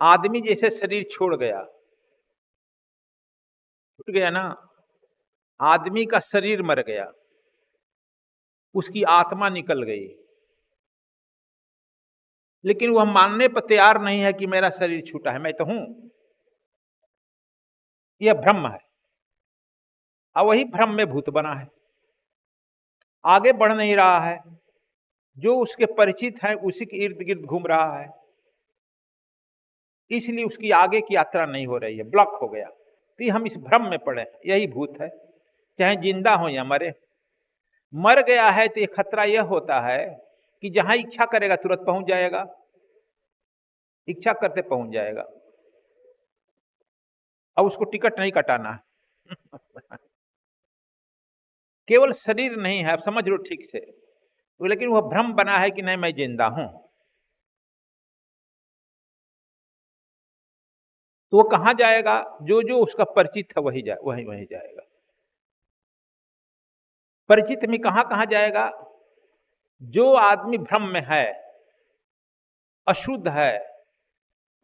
आदमी जैसे शरीर छोड़ गया, छूट गया ना, आदमी का शरीर मर गया, उसकी आत्मा निकल गई, लेकिन वह मानने पर तैयार नहीं है कि मेरा शरीर छूटा है, मैं तो हूं। यह भ्रम है, और वही भ्रम में भूत बना है, आगे बढ़ नहीं रहा है। जो उसके परिचित है उसी के इर्द गिर्द घूम रहा है, इसलिए उसकी आगे की यात्रा नहीं हो रही है, ब्लॉक हो गया। तो हम इस भ्रम में पड़े, यही भूत है। चाहे जिंदा हो या मरे, मर गया है तो ये खतरा यह होता है कि जहां इच्छा करेगा तुरंत पहुंच जाएगा, इच्छा करते पहुंच जाएगा, अब उसको टिकट नहीं कटाना है। केवल शरीर नहीं है, अब समझ लो ठीक से, लेकिन वह भ्रम बना है कि नहीं मैं जिंदा हूं। तो वो कहां जाएगा? जो जो उसका परिचित है वही वही वही जाएगा। परिचित में कहां कहां जाएगा? जो आदमी भ्रम में है, अशुद्ध है,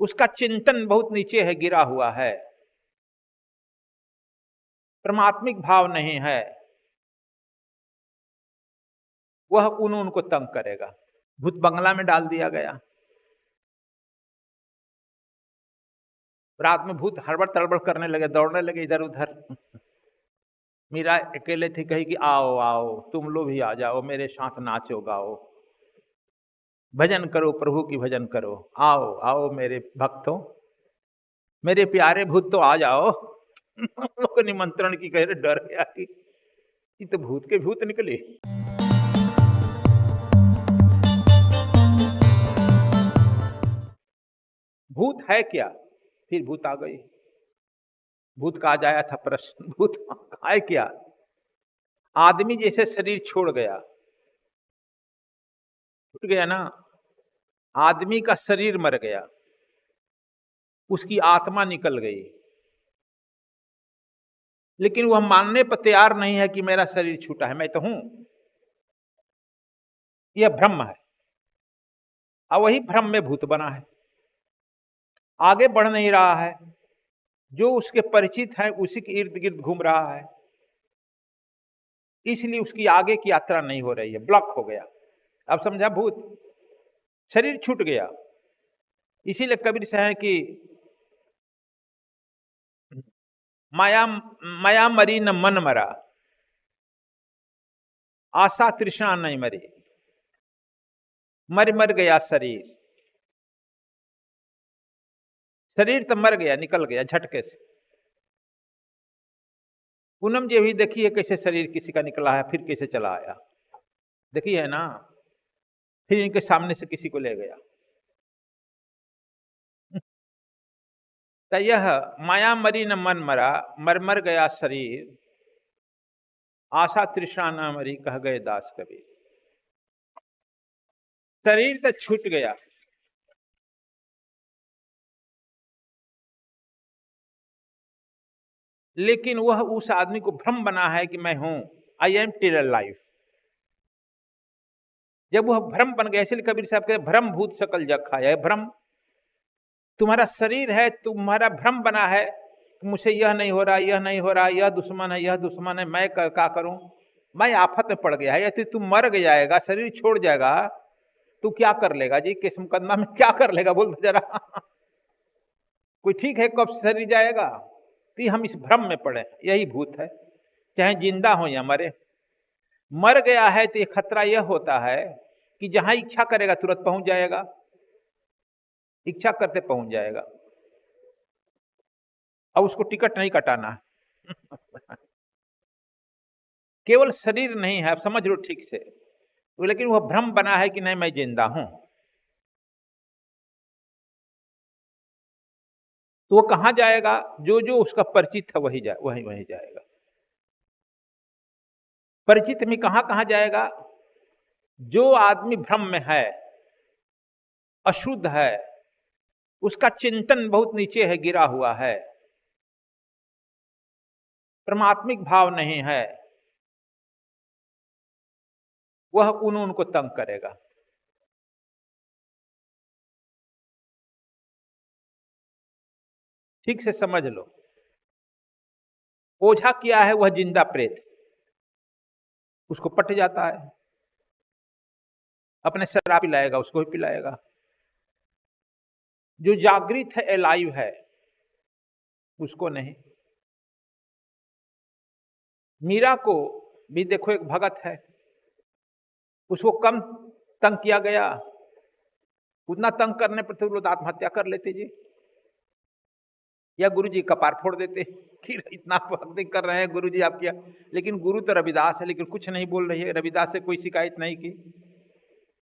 उसका चिंतन बहुत नीचे है, गिरा हुआ है, परमात्मिक भाव नहीं है, वह उनको तंग करेगा। भूत बंगला में डाल दिया गया, रात में भूत हड़बड़ तड़बड़ करने लगे, दौड़ने लगे इधर उधर। मीरा अकेले थी, कही कि आओ आओ तुम लोग भी आ जाओ, मेरे साथ नाचो गाओ, भजन करो, प्रभु की भजन करो, आओ आओ मेरे भक्तों, मेरे प्यारे भूत तो आ जाओ। लोग को निमंत्रण की कह रहे, डर गया कि ये तो भूत के भूत निकले। भूत है क्या? फिर भूत आ गई। भूत का आज आया था प्रश्न, भूत है क्या? आदमी जैसे शरीर छोड़ गया, छूट गया ना, आदमी का शरीर मर गया, उसकी आत्मा निकल गई, लेकिन वह मानने पर तैयार नहीं है कि मेरा शरीर छूटा है, मैं तो हूं। यह भ्रम है, और वही भ्रम में भूत बना है, आगे बढ़ नहीं रहा है। जो उसके परिचित है उसी के इर्द गिर्द घूम रहा है, इसलिए उसकी आगे की यात्रा नहीं हो रही है, ब्लॉक हो गया। अब समझा? भूत शरीर छूट गया। इसीलिए कबीर से है कि माया माया मरी न मन मरा, आशा तृष्णा नहीं मरी, मर गया शरीर। शरीर तो मर गया, निकल गया झटके से। पूनम जी भी देखिए कैसे शरीर किसी का निकला है, फिर कैसे चला आया, देखिए है ना, फिर इनके सामने से किसी को ले गया। तो यह माया मरी न मन मरा, मर गया शरीर, आशा तृष्णा न मरी, कह गए दास कबीर। शरीर तो छूट गया, लेकिन वह उस आदमी को भ्रम बना है कि मैं हूं, आई एम टिल लाइफ। जब वह भ्रम बन गया, इसलिए कबीर साहब कहते भ्रम भूत सकल जग खाया है। भ्रम तुम्हारा शरीर है, तुम्हारा भ्रम बना है, मुझसे यह नहीं हो रहा, यह नहीं हो रहा, यह दुश्मन है, यह दुश्मन है, मैं क्या करूं, मैं आफत में पड़ गया है। यदि तू मर जाएगा, शरीर छोड़ जाएगा, तू क्या कर लेगा जी? केस मुकदमा में क्या कर लेगा बोल तो जरा। कोई ठीक है, कब शरीर जाएगा? तो हम इस भ्रम में पड़े, यही भूत है। चाहे जिंदा हो या मरे, मर गया है तो ये खतरा यह होता है कि जहां इच्छा करेगा तुरंत पहुंच जाएगा, इच्छा करते पहुंच जाएगा, अब उसको टिकट नहीं कटाना है। केवल शरीर नहीं है, अब समझ लो ठीक से, लेकिन वह भ्रम बना है कि नहीं मैं जिंदा हूं। तो वो कहां जाएगा? जो जो उसका परिचित है वही वही जाएगा। परिचित में कहां कहां जाएगा? जो आदमी भ्रम में है, अशुद्ध है, उसका चिंतन बहुत नीचे है, गिरा हुआ है, परमात्मिक भाव नहीं है, वह उनको तंग करेगा। ठीक से समझ लो। ओझा क्या है? वह जिंदा प्रेत, उसको पट जाता है, अपने शराब पिलाएगा, उसको भी पिलाएगा। जो जागृत है, एलाइव है, उसको नहीं। मीरा को भी देखो, एक भगत है, उसको कम तंग किया गया, उतना तंग करने पर तो लोग आत्महत्या कर लेते जी, या गुरु जी कपार फोड़ देते कि इतना भक्ति कर रहे हैं गुरु जी आप क्या। लेकिन गुरु तो रविदास है, लेकिन कुछ नहीं बोल रही है। रविदास से कोई शिकायत नहीं की,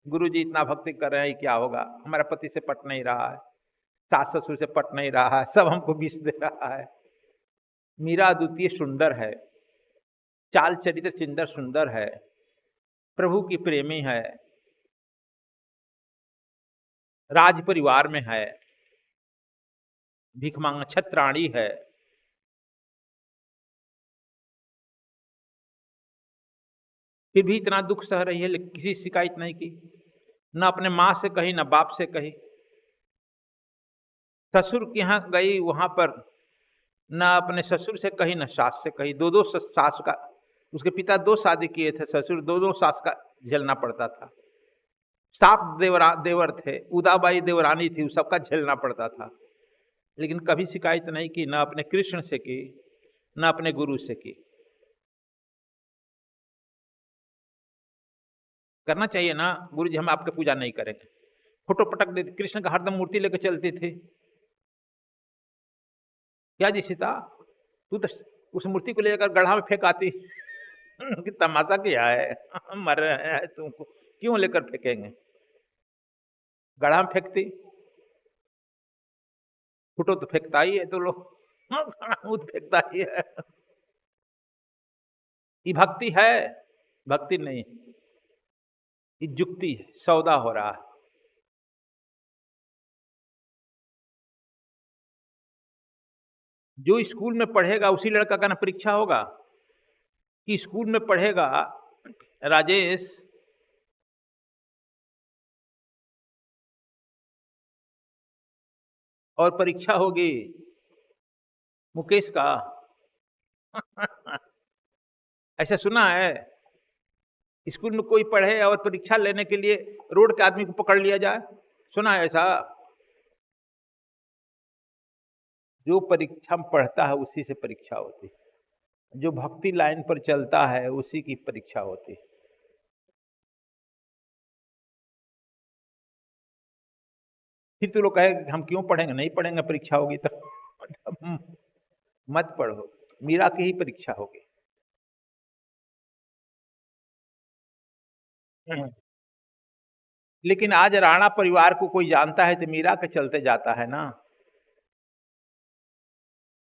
गुरु जी इतना भक्ति कर रहे हैं, क्या होगा, हमारा पति से पट नहीं रहा है, सास ससुर से पट नहीं रहा है, सब हमको विष दे रहा है। मीरा अद्वितीय सुंदर है, चाल चरित्र चिंदर सुंदर है, प्रभु की प्रेमी है, राज परिवार में है, भीख मांग छत्राणी है। फिर भी इतना दुख सह रही है, लेकिन किसी शिकायत नहीं की, न अपने मां से कही, न बाप से कही। ससुर के यहाँ गई, वहां पर न अपने ससुर से कही, न सास से कही। दो दो सास का, उसके पिता दो शादी किए थे, ससुर दो दो सास का झेलना पड़ता था। 7 देवर थे, उदाबाई देवरानी थी, सबका झेलना पड़ता था। लेकिन कभी शिकायत नहीं की, न अपने कृष्ण से की, न अपने गुरु से की। करना चाहिए ना, गुरु जी हम आपके पूजा नहीं करेंगे, फोटो पटक देते। कृष्ण का हरदम मूर्ति लेकर चलती थी। क्या जी सीता, तू तो उस मूर्ति को लेकर गढ़ा में फेंक आती कि तमाशा किया है, मर रहे हैं तुमको, क्यों लेकर फेंकेंगे। गढ़ा में फेंकती, फोटो तो फेंकता ही है, तो लोग फेंकता ही है। ये भक्ति है? भक्ति नहीं, ये जुक्ति है, सौदा हो रहा है। जो स्कूल में पढ़ेगा उसी लड़का का ना परीक्षा होगा, कि स्कूल में पढ़ेगा राजेश, और परीक्षा होगी मुकेश का। ऐसा सुना है? स्कूल में कोई पढ़े और परीक्षा लेने के लिए रोड के आदमी को पकड़ लिया जाए, सुना है ऐसा? जो परीक्षा में पढ़ता है उसी से परीक्षा होती है, जो भक्ति लाइन पर चलता है उसी की परीक्षा होती है। फिर तो लोग कहे हम क्यों पढ़ेंगे, नहीं पढ़ेंगे, परीक्षा होगी तो मत पढ़ो, मीरा की ही परीक्षा होगी। लेकिन आज राणा परिवार को कोई जानता है तो मीरा के चलते जाता है ना।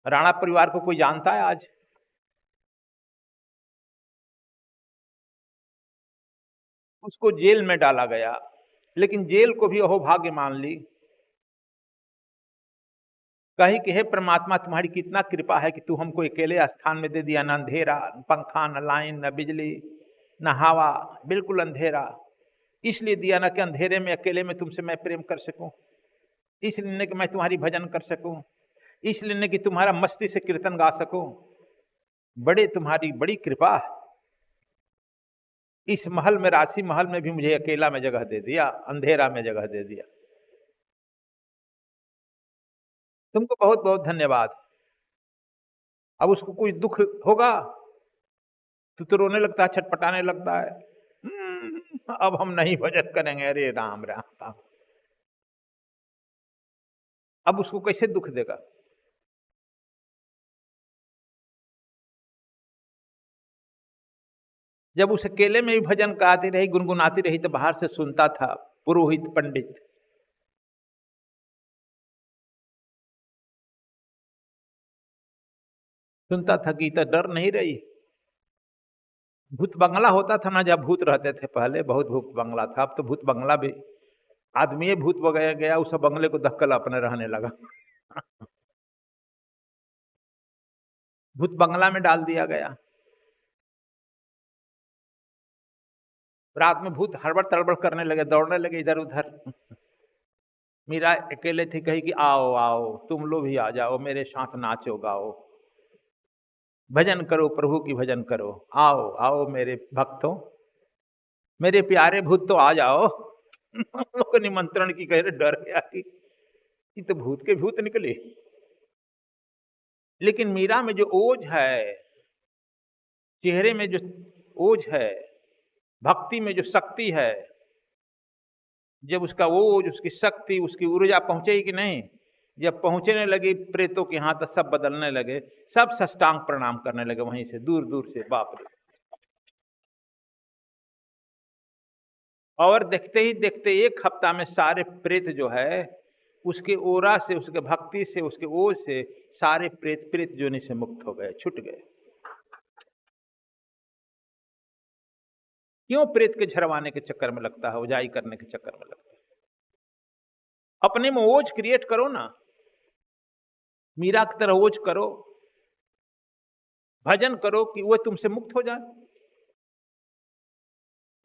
राणा परिवार को कोई जानता है आज? उसको जेल में डाला गया, लेकिन जेल को भी अहोभाग्य मान ली। कही कि हे परमात्मा, तुम्हारी कितना कृपा है कि तू हमको अकेले स्थान में दे दिया, न अंधेरा, न पंखा, न लाइन, न बिजली, न हवा, बिल्कुल अंधेरा। इसलिए दिया ना कि अंधेरे में अकेले में तुमसे मैं प्रेम कर सकूं, इसलिए न कि मैं तुम्हारी भजन कर सकूं, इसलिए न कि तुम्हारा मस्ती से कीर्तन गा सकूं। बड़े तुम्हारी बड़ी कृपा है, इस महल में, राशि महल में भी मुझे अकेला में जगह दे दिया, अंधेरा में जगह दे दिया। तुमको बहुत बहुत धन्यवाद। अब उसको कोई दुख होगा तो रोने लगता है, छटपटाने लगता है, अब हम नहीं भजन करेंगे, अरे राम राम राम। अब उसको कैसे दुख देगा? जब उस अकेले में भी भजन गाती रही, गुनगुनाती रही, तो बाहर से सुनता था पुरोहित पंडित। सुनता था गीता, डर नहीं रही। भूत बंगला होता था ना, जब भूत रहते थे पहले, बहुत भूत बंगला था। अब तो भूत बंगला भी, आदमी भूत बगैर गया, उस बंगले को धक्कल अपने रहने लगा। भूत बंगला में डाल दिया गया। रात में भूत हड़बड़ तड़बड़ करने लगे, दौड़ने लगे इधर उधर। मीरा अकेले थी, कही कि आओ आओ तुम लोग भी आ जाओ, मेरे साथ नाचो गाओ, भजन करो, प्रभु की भजन करो, आओ आओ मेरे भक्तों, मेरे प्यारे भूत तो आ जाओ। लोग निमंत्रण की कह रहे, डर गया कि ये तो भूत के भूत निकले। लेकिन मीरा में जो ओज है, चेहरे में जो ओज है, भक्ति में जो शक्ति है, जब उसका ओज, उसकी शक्ति, उसकी ऊर्जा पहुंचेगी कि नहीं, जब पहुंचने लगी प्रेतों के हाथ, सब बदलने लगे, सब साष्टांग प्रणाम करने लगे वहीं से, दूर दूर से, बाप रे। और देखते ही देखते 1 हफ्ता में सारे प्रेत जो है, उसके ओरा से, उसके भक्ति से, उसके ओज से सारे प्रेत प्रेत जोनि से मुक्त हो गए, छूट गए। क्यों प्रेत के झरवाने के चक्कर में लगता है, उजाई करने के चक्कर में लगता है? अपने में ओज क्रिएट करो ना, मीरा की तरह ओज करो, भजन करो कि वो तुमसे मुक्त हो जाए।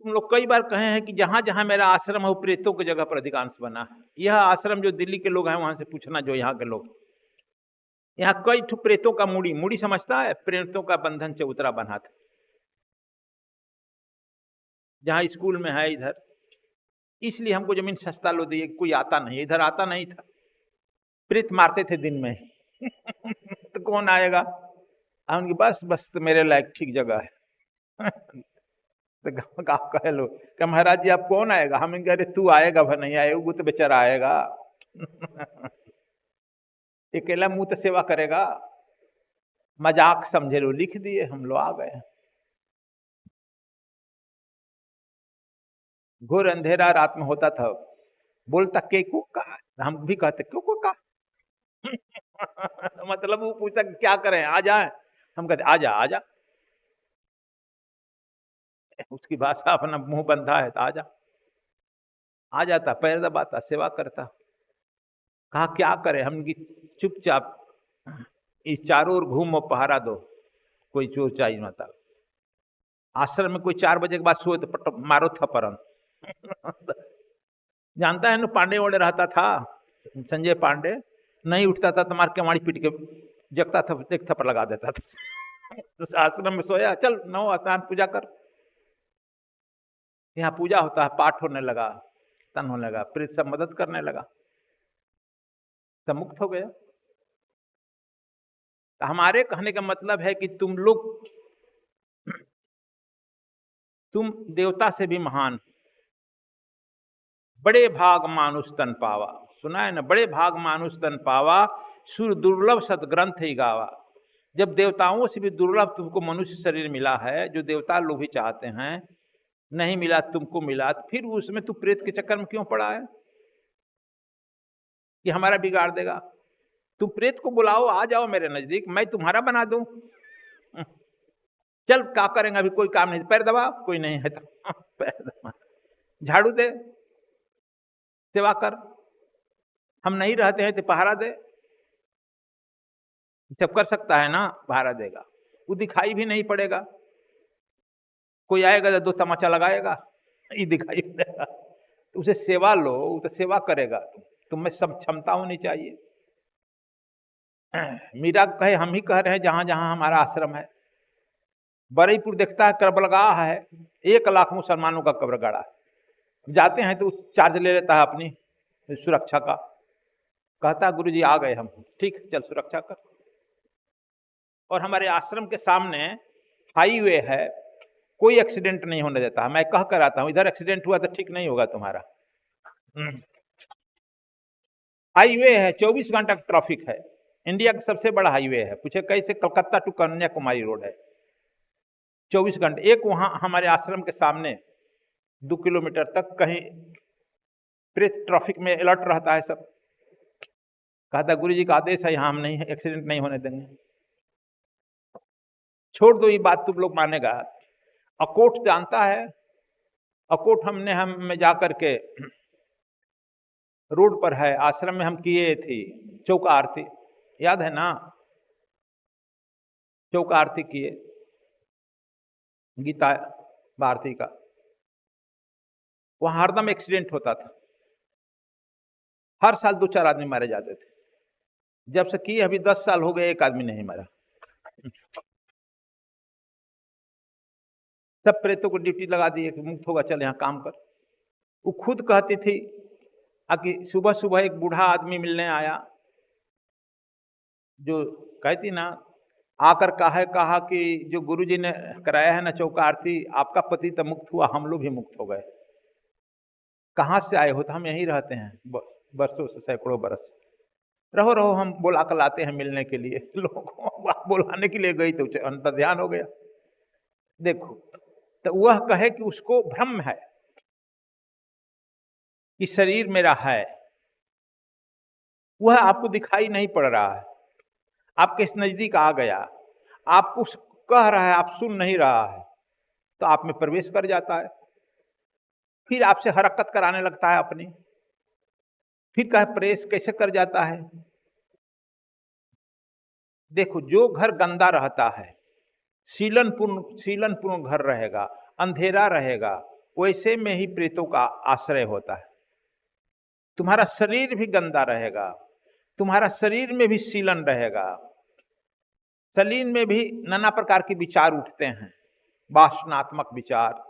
तुम लोग कई बार कहे हैं कि जहां जहां मेरा आश्रम है वो प्रेतों की जगह पर अधिकांश बना है। यह आश्रम जो दिल्ली के लोग हैं वहां से पूछना, जो यहाँ के लोग, यहाँ कई ठो प्रेतों का मूड़ी, मूड़ी समझता है, प्रेतों का बंधन चबूतरा बना था। जहां स्कूल में है इधर, इसलिए हमको जमीन सस्ता लो दी, कोई आता नहीं, इधर आता नहीं था, प्रेत मारते थे दिन में। तो कौन आएगा? उनकी बस बस तो मेरे लायक ठीक जगह है। तो गाँव कहे लो कि महाराज जी आप कौन आएगा? हम कह रहे तू आएगा, भर नहीं आएगा, वो तो बेचारा आएगा। अकेला मुंह तो सेवा करेगा, मजाक समझे लो, लिख दिए, हम लोग आ गए। घोर अंधेरा रात में होता था, बोलता के को का, हम भी कहते क्यों को का। मतलब वो पूछता क्या करें, आ जाए, हम कहते आजा आजा। उसकी भाषा अपना मुंह बंधा है तो आजा, आ जाता, पैर दबाता, सेवा करता। कहा क्या करे, हम चुपचाप इस चारों ओर घूमो, पहरा दो, कोई चोर चाहिए मत। आश्रम में कोई 4 बजे के बाद सोए तो मारो थप्पड़। जानता है ना, पांडे वाले रहता था, संजय पांडे, नहीं उठता था तो मार के मारी पीट के जगता था, एक थप्पड़ लगा देता था। तो आश्रम में सोया, चल नौ स्नान पूजा कर। यहाँ पूजा होता है, पाठ होने लगा, तन होने लगा, प्रेत सब मदद करने लगा, सब मुक्त हो गया। तो हमारे कहने का मतलब है कि तुम लोग, तुम देवता से भी महान। बड़े भाग मानुष तन पावा, सुना है ना, बड़े भाग मानुष तन पावा, सुर दुर्लभ सदग्रंथ ही गावा। जब देवताओं से भी दुर्लभ तुमको मनुष्य शरीर मिला है, जो देवता लोग भी चाहते हैं, नहीं मिला तुमको मिला, तो फिर उसमें तू प्रेत के चक्कर में क्यों पड़ा है कि हमारा बिगाड़ देगा? तुम प्रेत को बुलाओ, आ जाओ मेरे नजदीक, मैं तुम्हारा बना दूं। चल क्या करेंगे, अभी कोई काम नहीं, पैर दबा, कोई नहीं है तो पैर दबा, झाड़ू दे, सेवा कर, हम नहीं रहते हैं तो पहरा दे, सब कर सकता है ना, पहरा देगा, वो दिखाई भी नहीं पड़ेगा। कोई आएगा तो 2 तमाचा लगाएगा, ये दिखाई पड़ेगा। तो उसे सेवा लो, वो तो सेवा करेगा, तुम में सब क्षमता होनी चाहिए। मीरा कहे, हम ही कह रहे हैं जहां जहां हमारा आश्रम है, बरईपुर देखता है कब्रगाह है, 1 लाख मुसलमानों का कब्र गाड़ा है, जाते हैं तो चार्ज ले लेता है अपनी सुरक्षा का, कहता गुरु जी आ गए हम, ठीक चल सुरक्षा कर। और हमारे आश्रम के सामने हाईवे है, कोई एक्सीडेंट नहीं होने देता है। मैं कह कर आता हूं, इधर एक्सीडेंट हुआ तो ठीक नहीं होगा तुम्हारा। हाईवे है, 24 घंटा ट्रैफिक है, इंडिया का सबसे बड़ा हाईवे है, पूछे कैसे, कलकत्ता टू कन्याकुमारी रोड है, 24 घंटे। एक वहां हमारे आश्रम के सामने 2 किलोमीटर तक कहीं प्रेत ट्रैफिक में अलर्ट रहता है सब। कहता गुरु जी का आदेश है, यहां हम नहीं, एक्सीडेंट नहीं होने देंगे। छोड़ दो ये बात, तुम लोग मानेगा। अकोट जानता है, अकोट हमने हम में जाकर के रोड पर है, आश्रम में हम किए थी चौका आरती, याद है ना, चौका आरती किए, गीता भारती का। वहां हरदम एक्सीडेंट होता था, हर साल 2-4 आदमी मारे जाते थे। जब से किए अभी 10 साल हो गए, एक आदमी नहीं मरा। सब प्रेतों को ड्यूटी लगा दी कि मुक्त होगा, चल यहाँ काम कर। वो खुद कहती थी कि सुबह सुबह एक बूढ़ा आदमी मिलने आया, जो कहती ना, आकर कहा कि जो गुरुजी ने कराया है ना चौका आरती, आपका पति तो मुक्त हुआ, हम लोग भी मुक्त हो गए। कहाँ से आए हो? तो हम यहीं रहते हैं बरसों से, सैकड़ों बरस। रहो रहो, हम बुला कर लाते हैं मिलने के लिए। लोगों को बुलाने के लिए गई तो अंतर ध्यान हो गया। देखो, तो वह कहे कि उसको भ्रम है कि शरीर मेरा है, वह आपको दिखाई नहीं पड़ रहा है, आपके इस नजदीक आ गया, आपको कह रहा है, आप सुन नहीं रहा है, तो आप में प्रवेश कर जाता है। फिर आपसे हरकत कराने लगता है अपनी, फिर कह प्रवेश कैसे कर जाता है। देखो, जो घर गंदा रहता है, सीलनपूर्ण घर रहेगा, अंधेरा रहेगा, वैसे में ही प्रेतों का आश्रय होता है। तुम्हारा शरीर भी गंदा रहेगा, तुम्हारा शरीर में भी सीलन रहेगा, शरीर में भी नाना प्रकार के विचार उठते हैं, वासनात्मक विचार,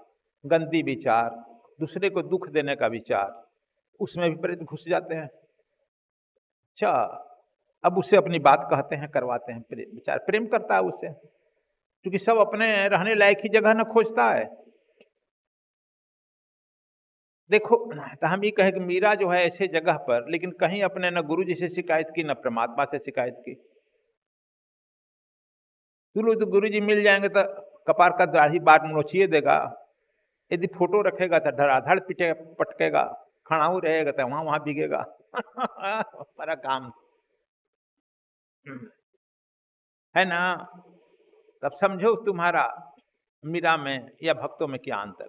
गंदी विचार, दूसरे को दुख देने का विचार, उसमें भी प्रेत घुस जाते हैं। अच्छा, अब उससे अपनी बात कहते हैं, करवाते हैं, विचार प्रेम करता है उससे, क्योंकि सब अपने रहने लायक ही जगह न खोजता है। देखो, तो हम ये कहे कि मीरा जो है ऐसे जगह पर, लेकिन कहीं अपने न गुरु जी से शिकायत की, न परमात्मा से शिकायत की। तो गुरु जी मिल जाएंगे तो कपार का दाढ़ी बात नोचिए देगा, यदि फोटो रखेगा तो धड़ाधड़ पिटे पटकेगा, खड़ाऊ रहेगा तो वहां वहां बिगेगा। बड़ा काम है ना। तब समझो तुम्हारा मीरा में या भक्तों में क्या अंतर।